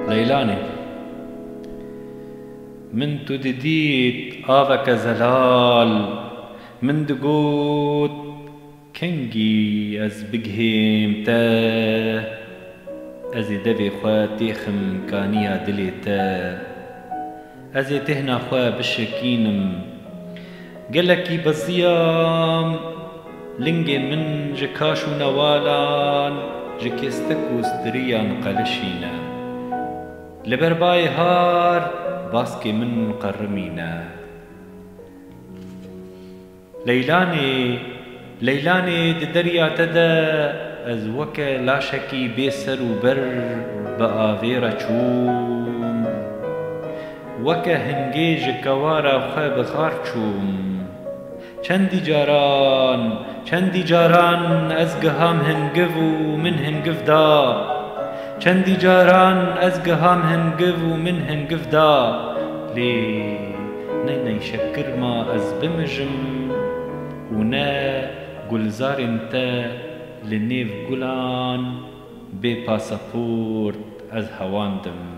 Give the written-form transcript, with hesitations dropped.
ليلاني من تدديت آفك زلال من دقوت كنجي از بگهیم تا از دبی خواه تیخم کانیا دلی تا از تهنا خواه بشکینم گلکی بزیام لنگین من جکاشو نوالان جکستکو ستریان قلشینا لبربای هار باسكي من قرمينا ليلاني ددريا تدا أزوك لا شكي بيسر وبر بآفيرا چوم وك هنگيج كوارا خاب خار چوم چندي جاران أزقهام هنگفو من هنگف دا چندی جاران از گهام هنگف و من هنگف دا لی نه شکر ما از بمجم و نه گلزار انتا لنیف گلان بی پاسپورت از هواندم